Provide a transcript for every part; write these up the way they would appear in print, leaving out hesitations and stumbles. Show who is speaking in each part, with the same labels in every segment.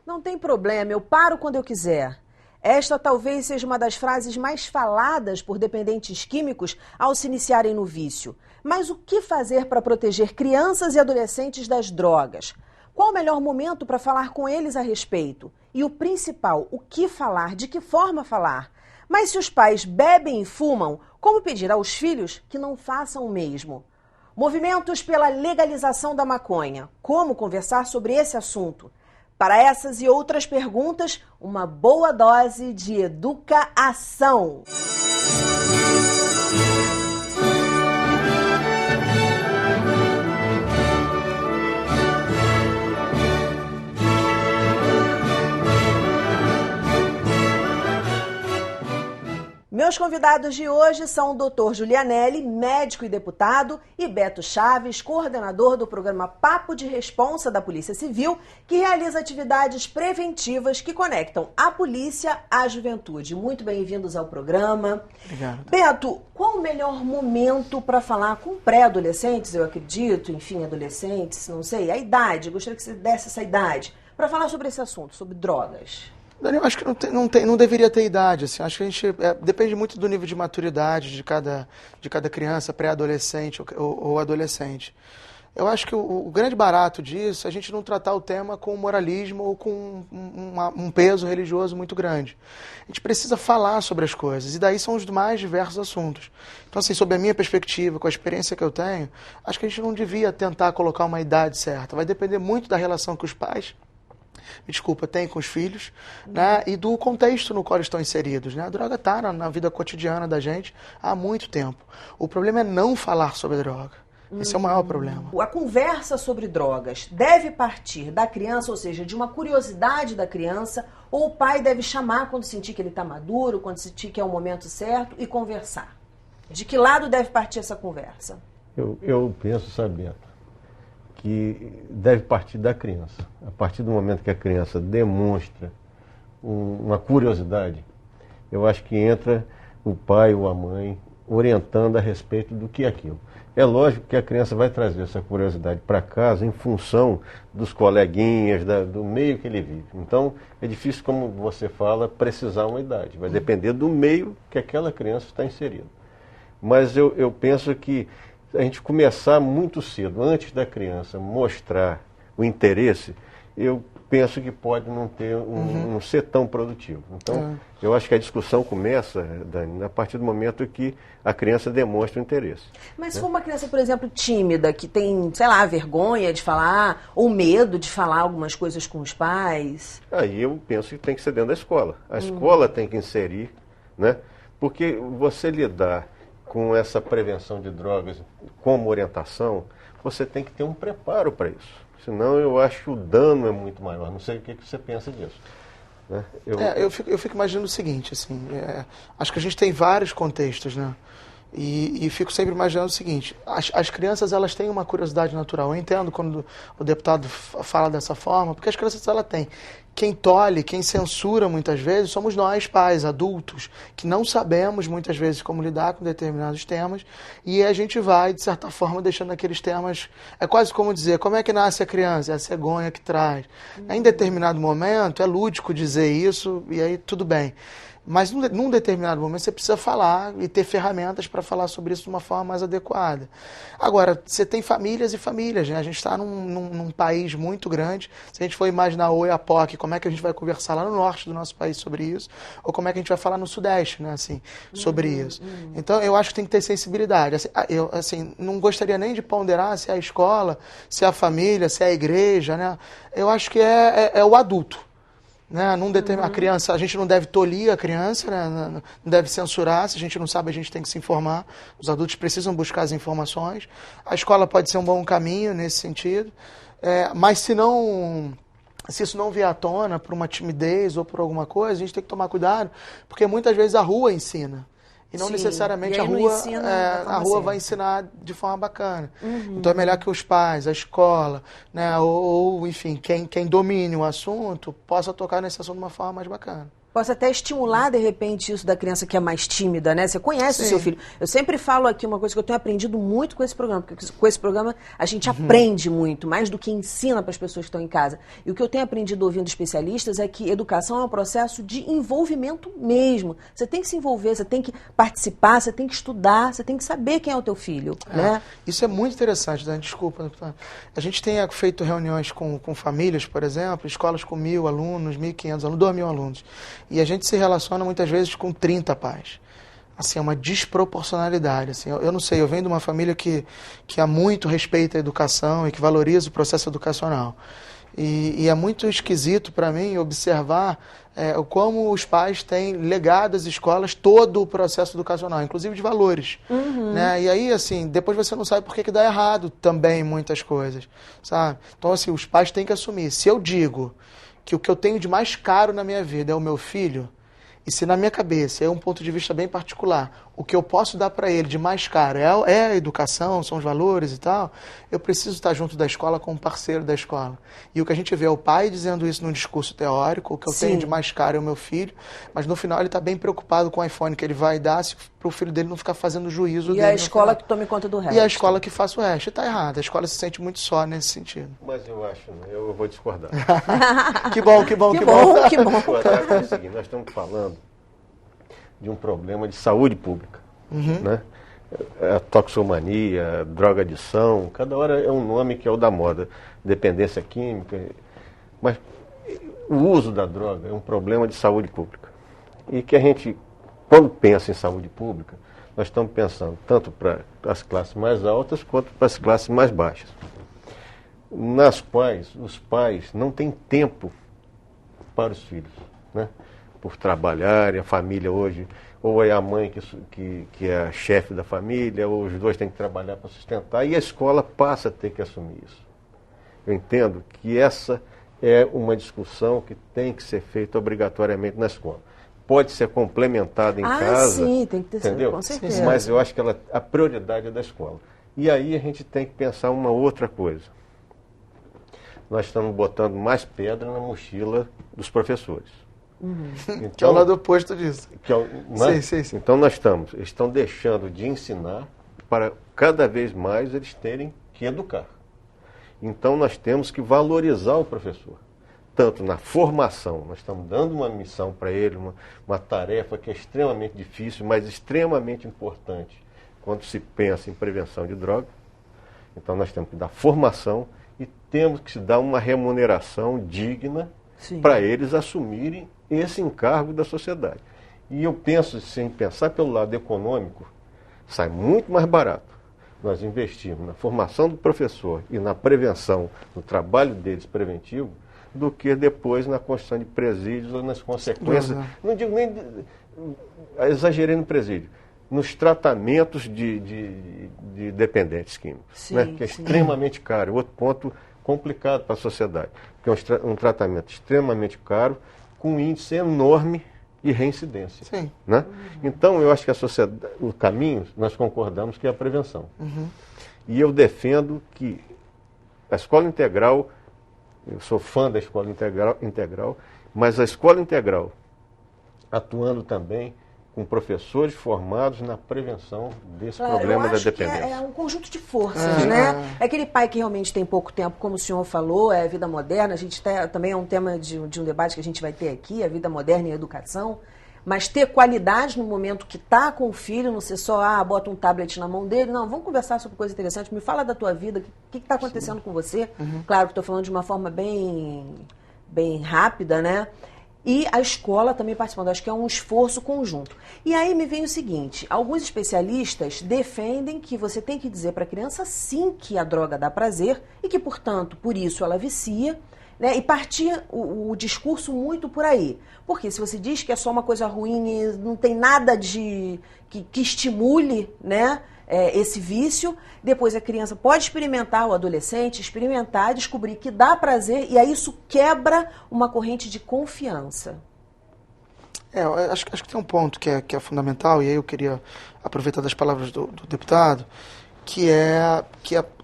Speaker 1: Não tem problema, eu paro quando eu quiser. Esta talvez seja uma das frases mais faladas por dependentes químicos ao se iniciarem no vício. Mas o que fazer para proteger crianças e adolescentes das drogas? Qual o melhor momento para falar com eles a respeito? E o principal, o que falar, de que forma falar? Mas se os pais bebem e fumam, como pedir aos filhos que não façam o mesmo? Movimentos pela legalização da maconha. Como conversar sobre esse assunto? Para essas e outras perguntas, uma boa dose de educação. Meus convidados de hoje são o Dr. Julianelli, médico e deputado, e Beto Chaves, coordenador do programa Papo de Responsa da Polícia Civil, que realiza atividades preventivas que conectam a polícia à juventude. Muito bem-vindos ao programa.
Speaker 2: Obrigado.
Speaker 1: Beto, qual o melhor momento para falar com pré-adolescentes, eu acredito, enfim, adolescentes, não sei, a idade, gostaria que você desse essa idade, para falar sobre esse assunto, sobre drogas.
Speaker 2: Daniel, acho que não deveria ter idade. Assim, acho que a gente depende muito do nível de maturidade de cada criança, pré-adolescente ou adolescente. Eu acho que o grande barato disso é a gente não tratar o tema com moralismo ou com um peso religioso muito grande. A gente precisa falar sobre as coisas, e daí são os mais diversos assuntos. Então, assim, sob a minha perspectiva, com a experiência que eu tenho, acho que a gente não devia tentar colocar uma idade certa. Vai depender muito da relação que os pais tem com os filhos, né, e do contexto no qual eles estão inseridos. Né? A droga está na vida cotidiana da gente há muito tempo. O problema é não falar sobre a droga. Esse é o maior problema.
Speaker 1: A conversa sobre drogas deve partir da criança, ou seja, de uma curiosidade da criança, ou o pai deve chamar quando sentir que ele está maduro, quando sentir que é o momento certo e conversar? De que lado deve partir essa conversa?
Speaker 3: Eu penso, sabe, Beto, que deve partir da criança. A partir do momento que a criança demonstra uma curiosidade, eu acho que entra o pai ou a mãe orientando a respeito do que é aquilo. É lógico que a criança vai trazer essa curiosidade para casa em função dos coleguinhas, do meio que ele vive. Então, é difícil, como você fala, precisar uma idade. Vai depender do meio que aquela criança está inserida. Mas eu penso que a gente começar muito cedo, antes da criança mostrar o interesse, eu penso que pode não ser tão produtivo. Então, eu acho que a discussão começa, Dani, a partir do momento que a criança demonstra o interesse.
Speaker 1: Mas se for uma criança, por exemplo, tímida, que tem, sei lá, vergonha de falar, ou medo de falar algumas coisas com os pais?
Speaker 3: Aí eu penso que tem que ser dentro da escola. A escola tem que inserir, né? Porque você lidar com essa prevenção de drogas como orientação, você tem que ter um preparo para isso. Senão eu acho que o dano é muito maior. Não sei o que você pensa disso. Né?
Speaker 2: Eu fico imaginando o seguinte, assim, acho que a gente tem vários contextos, né? E fico sempre imaginando o seguinte, as crianças, elas têm uma curiosidade natural. Eu entendo quando o deputado fala dessa forma, porque as crianças, elas têm. Quem tolhe, quem censura muitas vezes, somos nós, pais, adultos, que não sabemos muitas vezes como lidar com determinados temas, e a gente vai, de certa forma, deixando aqueles temas, é quase como dizer, como é que nasce a criança? É a cegonha que traz. Em determinado momento, é lúdico dizer isso, e aí tudo bem. Mas num determinado momento você precisa falar e ter ferramentas para falar sobre isso de uma forma mais adequada. Agora, você tem famílias e famílias, né? A gente está num país muito grande. Se a gente for imaginar o Oiapoque, como é que a gente vai conversar lá no norte do nosso país sobre isso? Ou como é que a gente vai falar no sudeste, né? Assim, sobre isso. Então, eu acho que tem que ter sensibilidade. Eu não gostaria nem de ponderar se é a escola, se é a família, se é a igreja, né? Eu acho que é o adulto. Né? A criança, a gente não deve tolir a criança, né? Não deve censurar. Se a gente não sabe, a gente tem que se informar. Os adultos precisam buscar as informações. A escola pode ser um bom caminho nesse sentido, mas se isso não vier à tona por uma timidez ou por alguma coisa, a gente tem que tomar cuidado, porque muitas vezes a rua ensina. E não necessariamente a rua vai ensinar de forma bacana. Então é melhor que os pais, a escola, né, ou enfim, quem domine o assunto, possa tocar nesse assunto de uma forma mais bacana.
Speaker 1: Posso até estimular, de repente, isso da criança que é mais tímida, né? Você conhece o seu filho. Eu sempre falo aqui uma coisa que eu tenho aprendido muito com esse programa, porque com esse programa a gente aprende muito, mais do que ensina para as pessoas que estão em casa. E o que eu tenho aprendido ouvindo especialistas é que educação é um processo de envolvimento mesmo. Você tem que se envolver, você tem que participar, você tem que estudar, você tem que saber quem é o teu filho, né?
Speaker 2: Isso é muito interessante, Dani, desculpa. A gente tem feito reuniões com famílias, por exemplo, escolas com 1.000 alunos, 1.500 alunos, 2.000 alunos. E a gente se relaciona muitas vezes com 30 pais. Assim, é uma desproporcionalidade. Assim, eu não sei, eu venho de uma família que há muito respeita a educação e que valoriza o processo educacional. E é muito esquisito para mim observar como os pais têm legado às escolas todo o processo educacional, inclusive de valores. Né? E aí, assim, depois você não sabe por que dá errado também muitas coisas, sabe? Então, assim, os pais têm que assumir. Se eu digo que o que eu tenho de mais caro na minha vida é o meu filho, e se na minha cabeça, é um ponto de vista bem particular, o que eu posso dar para ele de mais caro é a educação, são os valores e tal, eu preciso estar junto da escola como parceiro da escola. E o que a gente vê é o pai dizendo isso num discurso teórico, o que eu tenho de mais caro é o meu filho, mas no final ele está bem preocupado com o iPhone que ele vai dar para o filho dele não ficar fazendo juízo dele.
Speaker 1: E a escola que tome conta do resto.
Speaker 2: E a escola que faça o resto. E está errado, a escola se sente muito só nesse sentido.
Speaker 3: Mas eu acho, eu vou discordar.
Speaker 2: Que bom, que bom,
Speaker 1: Que
Speaker 2: que
Speaker 1: bom,
Speaker 2: bom.
Speaker 1: que bom.
Speaker 3: Discordar é o seguinte, nós estamos falando de um problema de saúde pública, né? A toxomania, droga-adição, cada hora é um nome que é o da moda, dependência química, mas o uso da droga é um problema de saúde pública. E que a gente, quando pensa em saúde pública, nós estamos pensando tanto para as classes mais altas quanto para as classes mais baixas, nas quais os pais não têm tempo para os filhos, né? Por trabalhar, e a família hoje, ou é a mãe que é a chefe da família, ou os dois têm que trabalhar para sustentar, e a escola passa a ter que assumir isso. Eu entendo que essa é uma discussão que tem que ser feita obrigatoriamente na escola. Pode ser complementada em casa,
Speaker 1: sim, tem que ter,
Speaker 3: entendeu?
Speaker 1: Com certeza.
Speaker 3: Mas eu acho que a prioridade é da escola. E aí a gente tem que pensar uma outra coisa. Nós estamos botando mais pedra na mochila dos professores. Então,
Speaker 2: Que é o lado oposto disso.
Speaker 3: Sim. Então estão deixando de ensinar para cada vez mais eles terem que educar. Então nós temos que valorizar o professor, tanto na formação, nós estamos dando uma missão para ele, uma tarefa que é extremamente difícil, mas extremamente importante quando se pensa em prevenção de droga. Então nós temos que dar formação e temos que dar uma remuneração digna para eles assumirem esse encargo da sociedade. E eu penso, sem pensar pelo lado econômico, sai muito mais barato nós investirmos na formação do professor e na prevenção, no trabalho deles preventivo, do que depois na construção de presídios ou nas consequências. Não digo nem, exagerei no presídio, nos tratamentos de dependentes químicos, né? Que é extremamente caro. Outro ponto complicado para a sociedade, que é um tratamento extremamente caro, com um índice enorme de reincidência. Né? Então, eu acho que o caminho, nós concordamos que é a prevenção. E eu defendo que a escola integral, eu sou fã da escola integral, mas a escola integral, atuando também com professores formados na prevenção desse problema da dependência.
Speaker 1: É um conjunto de forças, né? É aquele pai que realmente tem pouco tempo, como o senhor falou, é a vida moderna. A gente também é um tema de um debate que a gente vai ter aqui, a vida moderna e a educação. Mas ter qualidade no momento que está com o filho, não ser só, bota um tablet na mão dele. Não, vamos conversar sobre coisa interessante. Me fala da tua vida, o que está acontecendo com você. Claro que estou falando de uma forma bem rápida, né? E a escola também participando. Acho que é um esforço conjunto. E aí me vem o seguinte, alguns especialistas defendem que você tem que dizer para a criança sim que a droga dá prazer e que, portanto, por isso ela vicia, né? E partir o discurso muito por aí. Porque se você diz que é só uma coisa ruim e não tem nada que estimule, né, esse vício, depois a criança pode experimentar, o adolescente experimentar, descobrir que dá prazer, e aí isso quebra uma corrente de confiança.
Speaker 2: Eu acho que tem um ponto que é fundamental, e aí eu queria aproveitar das palavras do deputado, que é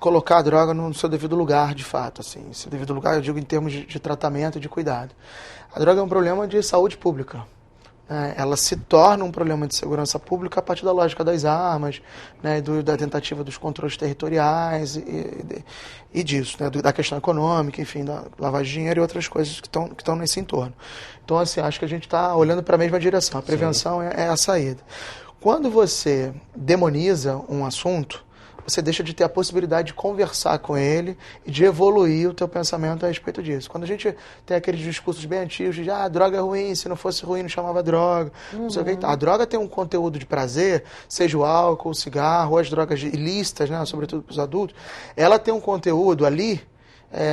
Speaker 2: colocar a droga no seu devido lugar, de fato. Assim. Esse devido lugar, eu digo em termos de tratamento e de cuidado. A droga é um problema de saúde pública. Ela se torna um problema de segurança pública a partir da lógica das armas, né, da tentativa dos controles territoriais e disso, né, da questão econômica, enfim, da lavagem de dinheiro e outras coisas que estão nesse entorno. Então, assim, acho que a gente está olhando para a mesma direção. A prevenção é a saída. Quando você demoniza um assunto, você deixa de ter a possibilidade de conversar com ele e de evoluir o teu pensamento a respeito disso. Quando a gente tem aqueles discursos bem antigos de droga é ruim, se não fosse ruim não chamava droga. A droga tem um conteúdo de prazer, seja o álcool, o cigarro, as drogas ilícitas, né, sobretudo para os adultos, ela tem um conteúdo ali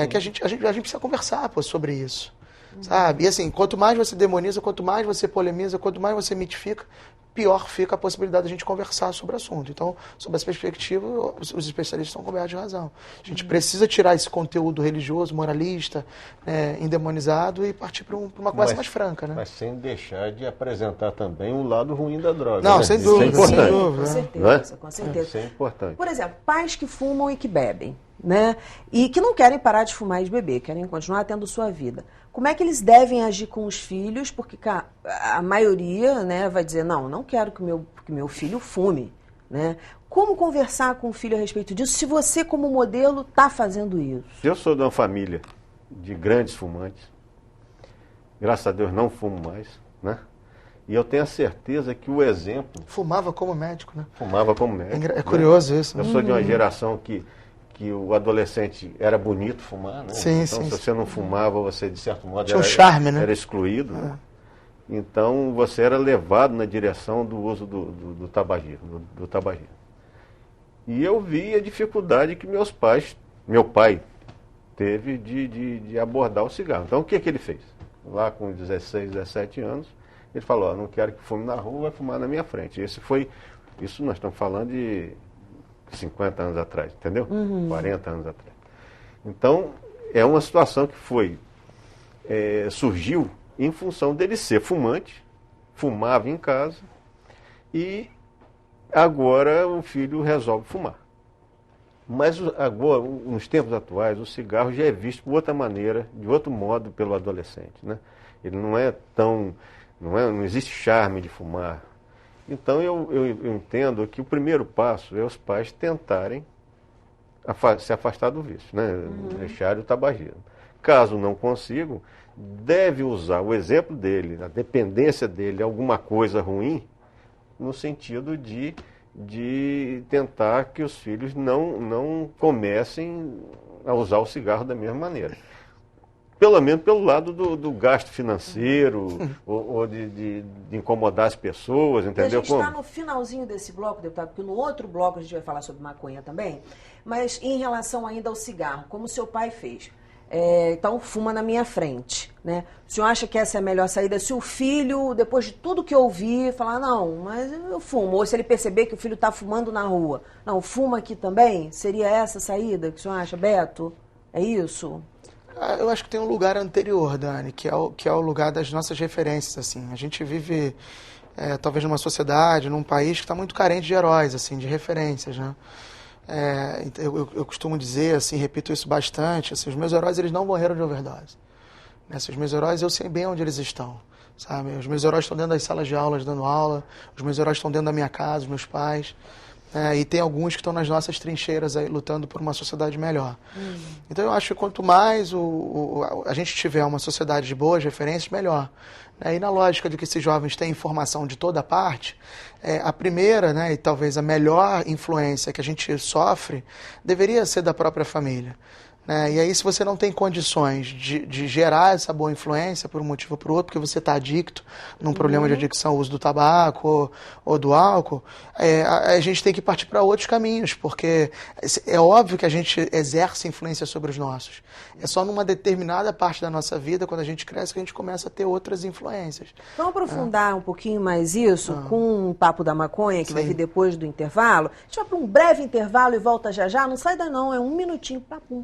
Speaker 2: que a gente precisa conversar sobre isso. Sabe? E assim, quanto mais você demoniza, quanto mais você polemiza, quanto mais você mitifica, pior fica a possibilidade de a gente conversar sobre o assunto. Então, sob essa perspectiva, os especialistas estão cobertos de razão. A gente precisa tirar esse conteúdo religioso, moralista, endemonizado e partir para uma conversa mais franca. Né?
Speaker 3: Mas sem deixar de apresentar também o lado ruim da droga.
Speaker 2: Não,
Speaker 3: né?
Speaker 2: sem dúvida.
Speaker 3: Isso é importante.
Speaker 1: Com certeza, com certeza.
Speaker 3: Isso é importante.
Speaker 1: Por exemplo, pais que fumam e que bebem, né? E que não querem parar de fumar e de beber, querem continuar tendo sua vida. Como é que eles devem agir com os filhos? Porque a maioria, né, vai dizer, não quero que meu filho fume. Né? Como conversar com o filho a respeito disso, se você, como modelo, está fazendo isso?
Speaker 3: Eu sou de uma família de grandes fumantes. Graças a Deus não fumo mais. Né? E eu tenho a certeza que o exemplo...
Speaker 2: Fumava como médico, né?
Speaker 3: Fumava como médico.
Speaker 2: É curioso isso.
Speaker 3: Eu sou de uma geração que o adolescente era bonito fumar, né?
Speaker 2: Sim,
Speaker 3: então,
Speaker 2: sim,
Speaker 3: se você não fumava, você, de certo modo,
Speaker 2: tinha um charme, né?
Speaker 3: Era excluído. Né? Então, você era levado na direção do uso do tabagismo, do tabagismo. E eu vi a dificuldade que meu pai teve de abordar o cigarro. Então, o que ele fez? Lá com 16, 17 anos, ele falou, não quero que fume na rua, vai fumar na minha frente. Isso nós estamos falando de 50 anos atrás, entendeu? 40 anos atrás. Então, é uma situação que surgiu em função dele ser fumante, fumava em casa, e agora o filho resolve fumar. Mas agora, nos tempos atuais, o cigarro já é visto de outra maneira, de outro modo pelo adolescente. Né? Ele não é tão... Não existe charme de fumar. Então, eu entendo que o primeiro passo é os pais tentarem se afastar do vício, né? Deixar o tabagismo. Caso não consigam, deve usar o exemplo dele, a dependência dele, alguma coisa ruim, no sentido de tentar que os filhos não comecem a usar o cigarro da mesma maneira. Pelo menos pelo lado do gasto financeiro, ou de incomodar as pessoas, entendeu?
Speaker 1: A gente está no finalzinho desse bloco, deputado, porque no outro bloco a gente vai falar sobre maconha também, mas em relação ainda ao cigarro, como o seu pai fez. Então, fuma na minha frente. Né? O senhor acha que essa é a melhor saída? Se o filho, depois de tudo que ouvir, falar, não, mas eu fumo. Ou se ele perceber que o filho está fumando na rua, não, fuma aqui também? Seria essa a saída que o senhor acha, Beto? É isso?
Speaker 2: Eu acho que tem um lugar anterior, Dani, que é o lugar das nossas referências. Assim. A gente vive, talvez, numa sociedade, num país que está muito carente de heróis, assim, de referências. Né? Eu costumo dizer, assim, repito isso bastante, assim, os meus heróis eles não morreram de overdose. Né? Os meus heróis, eu sei bem onde eles estão. Sabe? Os meus heróis estão dentro das salas de aulas, dando aula. Os meus heróis estão dentro da minha casa, os meus pais. E tem alguns que estão nas nossas trincheiras aí, lutando por uma sociedade melhor. Então eu acho que quanto mais a gente tiver uma sociedade de boas referências, melhor. E na lógica de que esses jovens têm informação de toda parte, a primeira, né, e talvez a melhor influência que a gente sofre deveria ser da própria família. E aí, se você não tem condições de gerar essa boa influência por um motivo ou por outro, porque você está adicto num problema de adicção ao uso do tabaco ou do álcool, a gente tem que partir para outros caminhos, porque é óbvio que a gente exerce influência sobre os nossos. É só numa determinada parte da nossa vida, quando a gente cresce, que a gente começa a ter outras influências.
Speaker 1: Vamos aprofundar um pouquinho mais isso com o Papo da Maconha, que vai vir depois do intervalo. A gente vai para um breve intervalo e volta já já. Não sai daí não, é um minutinho, papum.